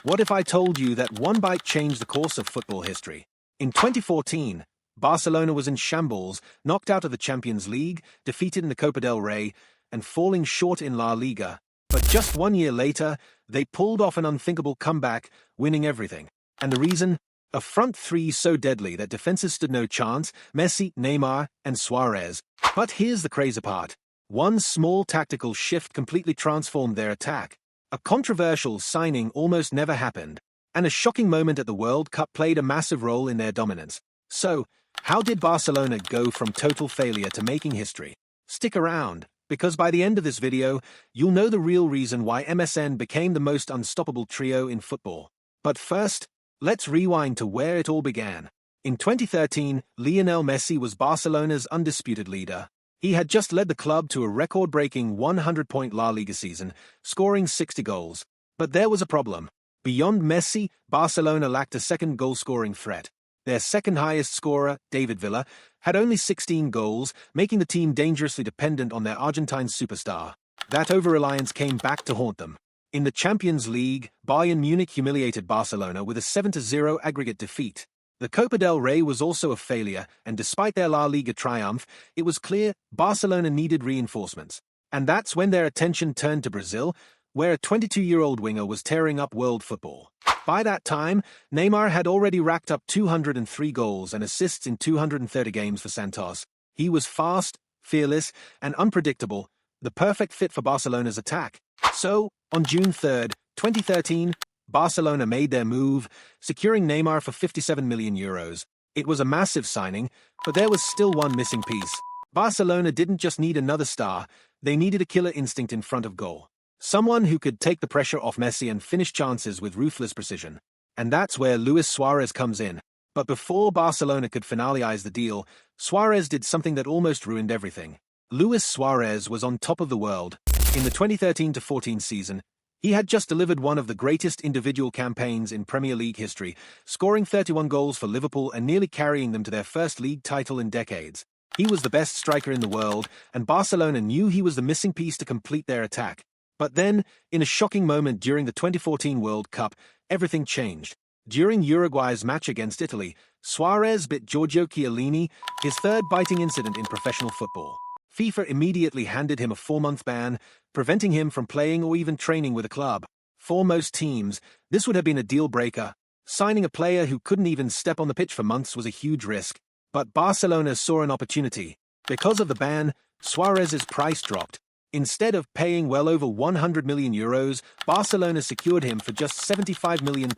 What if I told you that one bite changed the course of football history? In 2014, Barcelona was in shambles, knocked out of the Champions League, defeated in the Copa del Rey, and falling short in La Liga. But just 1 year later, they pulled off an unthinkable comeback, winning everything. And the reason? A front three so deadly that defenses stood no chance: Messi, Neymar, and Suarez. But here's the crazy part. One small tactical shift completely transformed their attack. A controversial signing almost never happened, and a shocking moment at the World Cup played a massive role in their dominance. So, how did Barcelona go from total failure to making history? Stick around, because by the end of this video, you'll know the real reason why MSN became the most unstoppable trio in football. But first, let's rewind to where it all began. In 2013, Lionel Messi was Barcelona's undisputed leader. He had just led the club to a record-breaking 100-point La Liga season, scoring 60 goals. But there was a problem. Beyond Messi, Barcelona lacked a second goal-scoring threat. Their second-highest scorer, David Villa, had only 16 goals, making the team dangerously dependent on their Argentine superstar. That over-reliance came back to haunt them. In the Champions League, Bayern Munich humiliated Barcelona with a 7-0 aggregate defeat. The Copa del Rey was also a failure, and despite their La Liga triumph, it was clear Barcelona needed reinforcements. And that's when their attention turned to Brazil, where a 22-year-old winger was tearing up world football. By that time, Neymar had already racked up 203 goals and assists in 230 games for Santos. He was fast, fearless, and unpredictable, the perfect fit for Barcelona's attack. So, on June 3, 2013, Barcelona made their move, securing Neymar for €57 million. It was a massive signing, but there was still one missing piece. Barcelona didn't just need another star, they needed a killer instinct in front of goal. Someone who could take the pressure off Messi and finish chances with ruthless precision. And that's where Luis Suarez comes in. But before Barcelona could finalize the deal, Suarez did something that almost ruined everything. Luis Suarez was on top of the world. In the 2013-14 season, he had just delivered one of the greatest individual campaigns in Premier League history, scoring 31 goals for Liverpool and nearly carrying them to their first league title in decades. He was the best striker in the world, and Barcelona knew he was the missing piece to complete their attack. But then, in a shocking moment during the 2014 World Cup, everything changed. During Uruguay's match against Italy, Suarez bit Giorgio Chiellini, his third biting incident in professional football. FIFA immediately handed him a 4-month ban, preventing him from playing or even training with a club. For most teams, this would have been a deal-breaker. Signing a player who couldn't even step on the pitch for months was a huge risk. But Barcelona saw an opportunity. Because of the ban, Suarez's price dropped. Instead of paying well over €100 million, Barcelona secured him for just £75 million,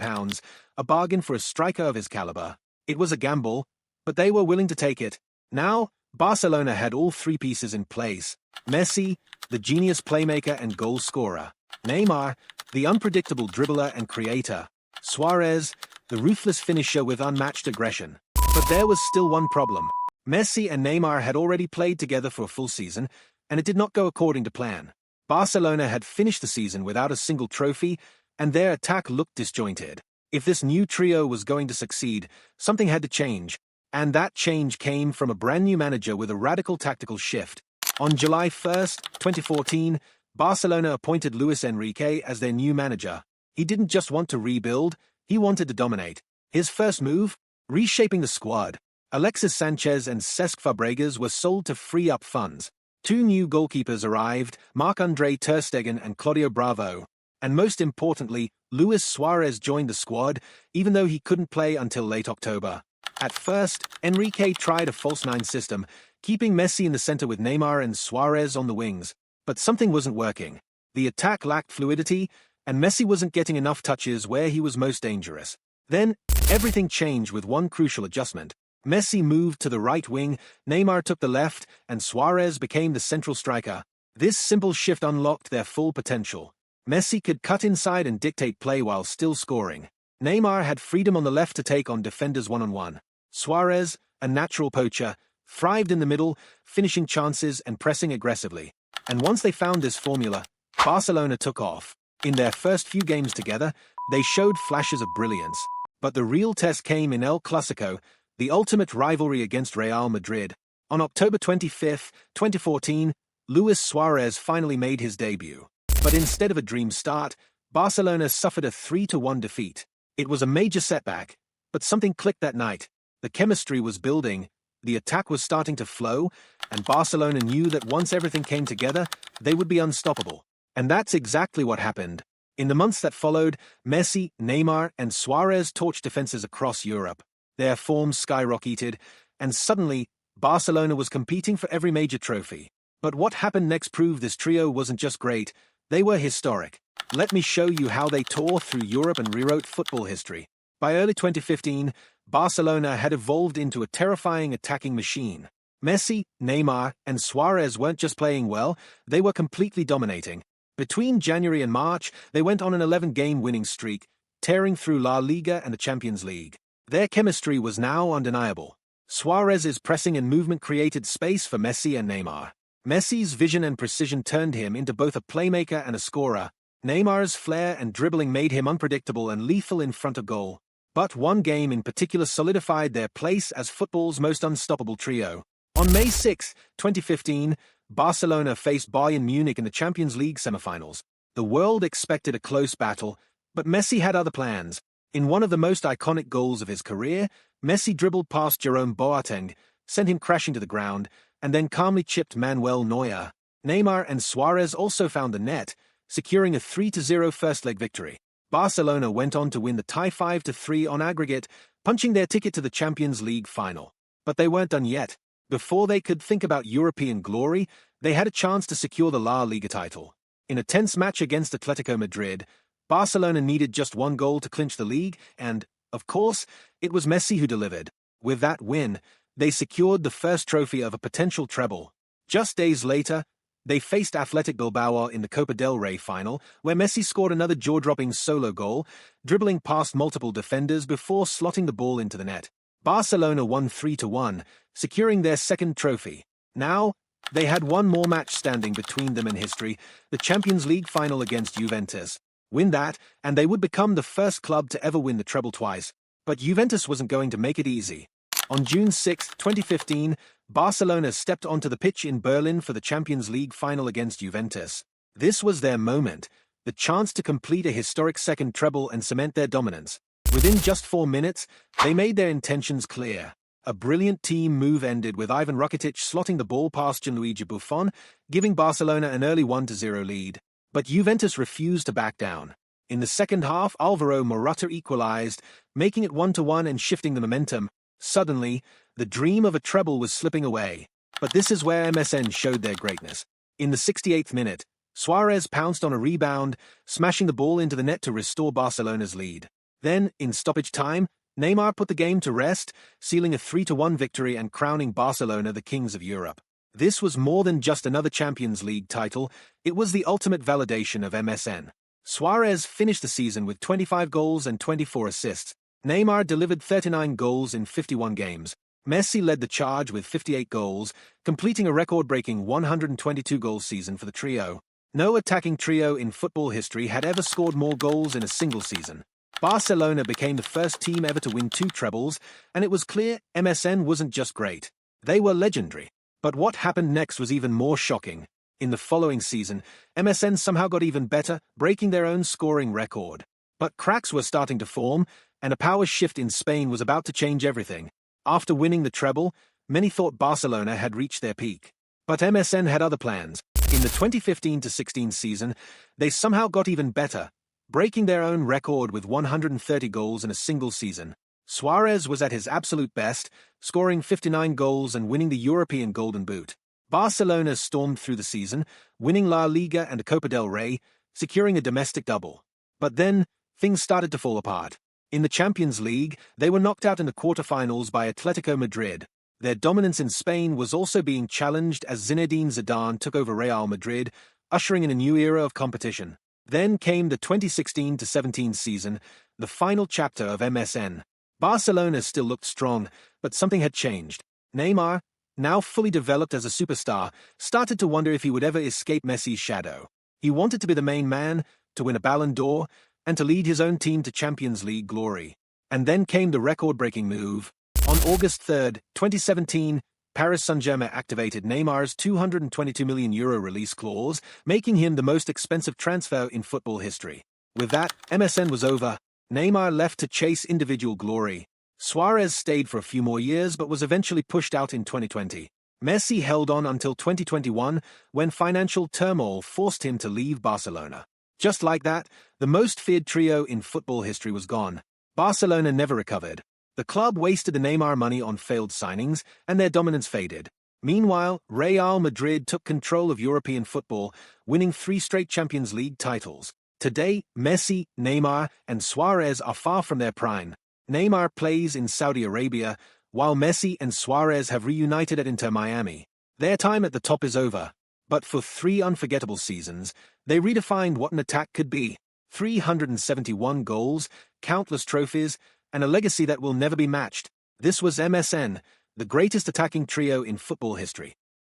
a bargain for a striker of his caliber. It was a gamble, but they were willing to take it. Now, Barcelona had all three pieces in place: Messi, the genius playmaker and goal scorer; Neymar, the unpredictable dribbler and creator; Suarez, the ruthless finisher with unmatched aggression. But there was still one problem. Messi and Neymar had already played together for a full season, and it did not go according to plan. Barcelona had finished the season without a single trophy, and their attack looked disjointed. If this new trio was going to succeed, something had to change. And that change came from a brand new manager with a radical tactical shift. On July 1st, 2014, Barcelona appointed Luis Enrique as their new manager. He didn't just want to rebuild, he wanted to dominate. His first move? Reshaping the squad. Alexis Sanchez and Cesc Fabregas were sold to free up funds. 2 new goalkeepers arrived, Marc-André ter Stegen and Claudio Bravo. And most importantly, Luis Suarez joined the squad, even though he couldn't play until late October. At first, Enrique tried a false nine system, keeping Messi in the center with Neymar and Suarez on the wings. But something wasn't working. The attack lacked fluidity, and Messi wasn't getting enough touches where he was most dangerous. Then, everything changed with one crucial adjustment. Messi moved to the right wing, Neymar took the left, and Suarez became the central striker. This simple shift unlocked their full potential. Messi could cut inside and dictate play while still scoring. Neymar had freedom on the left to take on defenders one-on-one. Suarez, a natural poacher, thrived in the middle, finishing chances and pressing aggressively. And once they found this formula, Barcelona took off. In their first few games together, they showed flashes of brilliance. But the real test came in El Clasico, the ultimate rivalry against Real Madrid. On October 25, 2014, Luis Suarez finally made his debut. But instead of a dream start, Barcelona suffered a 3-1 defeat. It was a major setback, but something clicked that night. The chemistry was building, the attack was starting to flow, and Barcelona knew that once everything came together, they would be unstoppable. And that's exactly what happened. In the months that followed, Messi, Neymar, and Suarez torched defenses across Europe. Their form skyrocketed, and suddenly, Barcelona was competing for every major trophy. But what happened next proved this trio wasn't just great, they were historic. Let me show you how they tore through Europe and rewrote football history. By early 2015, Barcelona had evolved into a terrifying attacking machine. Messi, Neymar, and Suarez weren't just playing well, they were completely dominating. Between January and March, they went on an 11-game winning streak, tearing through La Liga and the Champions League. Their chemistry was now undeniable. Suarez's pressing and movement created space for Messi and Neymar. Messi's vision and precision turned him into both a playmaker and a scorer. Neymar's flair and dribbling made him unpredictable and lethal in front of goal. But one game in particular solidified their place as football's most unstoppable trio. On May 6, 2015, Barcelona faced Bayern Munich in the Champions League semifinals. The world expected a close battle, but Messi had other plans. In one of the most iconic goals of his career, Messi dribbled past Jerome Boateng, sent him crashing to the ground, and then calmly chipped Manuel Neuer. Neymar and Suarez also found the net, securing a 3-0 first-leg victory. Barcelona went on to win the tie 5-3 on aggregate, punching their ticket to the Champions League final. But they weren't done yet. Before they could think about European glory, they had a chance to secure the La Liga title. In a tense match against Atletico Madrid, Barcelona needed just one goal to clinch the league, and, of course, it was Messi who delivered. With that win, they secured the first trophy of a potential treble. Just days later, they faced Athletic Bilbao in the Copa del Rey final, where Messi scored another jaw-dropping solo goal, dribbling past multiple defenders before slotting the ball into the net. Barcelona won 3-1, securing their second trophy. Now, they had one more match standing between them in history, the Champions League final against Juventus. Win that, and they would become the first club to ever win the treble twice. But Juventus wasn't going to make it easy. On June 6, 2015, Barcelona stepped onto the pitch in Berlin for the Champions League final against Juventus. This was their moment, the chance to complete a historic second treble and cement their dominance. Within just 4 minutes, they made their intentions clear. A brilliant team move ended with Ivan Rakitic slotting the ball past Gianluigi Buffon, giving Barcelona an early 1-0 lead. But Juventus refused to back down. In the second half, Alvaro Morata equalized, making it 1-1 and shifting the momentum. Suddenly, the dream of a treble was slipping away. But this is where MSN showed their greatness. In the 68th minute, Suarez pounced on a rebound, smashing the ball into the net to restore Barcelona's lead. Then, in stoppage time, Neymar put the game to rest, sealing a 3-1 victory and crowning Barcelona the kings of Europe. This was more than just another Champions League title, it was the ultimate validation of MSN. Suarez finished the season with 25 goals and 24 assists. Neymar delivered 39 goals in 51 games. Messi led the charge with 58 goals, completing a record-breaking 122-goal season for the trio. No attacking trio in football history had ever scored more goals in a single season. Barcelona became the first team ever to win 2 trebles, and it was clear MSN wasn't just great. They were legendary. But what happened next was even more shocking. In the following season, MSN somehow got even better, breaking their own scoring record. But cracks were starting to form, and a power shift in Spain was about to change everything. After winning the treble, many thought Barcelona had reached their peak. But MSN had other plans. In the 2015-16 season, they somehow got even better, breaking their own record with 130 goals in a single season. Suarez was at his absolute best, scoring 59 goals and winning the European Golden Boot. Barcelona stormed through the season, winning La Liga and the Copa del Rey, securing a domestic double. But then, things started to fall apart. In the Champions League, they were knocked out in the quarter-finals by Atletico Madrid. Their dominance in Spain was also being challenged as Zinedine Zidane took over Real Madrid, ushering in a new era of competition. Then came the 2016-17 season, the final chapter of MSN. Barcelona still looked strong, but something had changed. Neymar, now fully developed as a superstar, started to wonder if he would ever escape Messi's shadow. He wanted to be the main man, to win a Ballon d'Or, and to lead his own team to Champions League glory. And then came the record-breaking move. On August 3, 2017, Paris Saint-Germain activated Neymar's €222 million release clause, making him the most expensive transfer in football history. With that, MSN was over. Neymar left to chase individual glory. Suarez stayed for a few more years but was eventually pushed out in 2020. Messi held on until 2021 when financial turmoil forced him to leave Barcelona. Just like that, the most feared trio in football history was gone. Barcelona never recovered. The club wasted the Neymar money on failed signings, and their dominance faded. Meanwhile, Real Madrid took control of European football, winning 3 straight Champions League titles. Today, Messi, Neymar, and Suarez are far from their prime. Neymar plays in Saudi Arabia, while Messi and Suarez have reunited at Inter Miami. Their time at the top is over. But for 3 unforgettable seasons, they redefined what an attack could be. 371 goals, countless trophies, and a legacy that will never be matched. This was MSN, the greatest attacking trio in football history.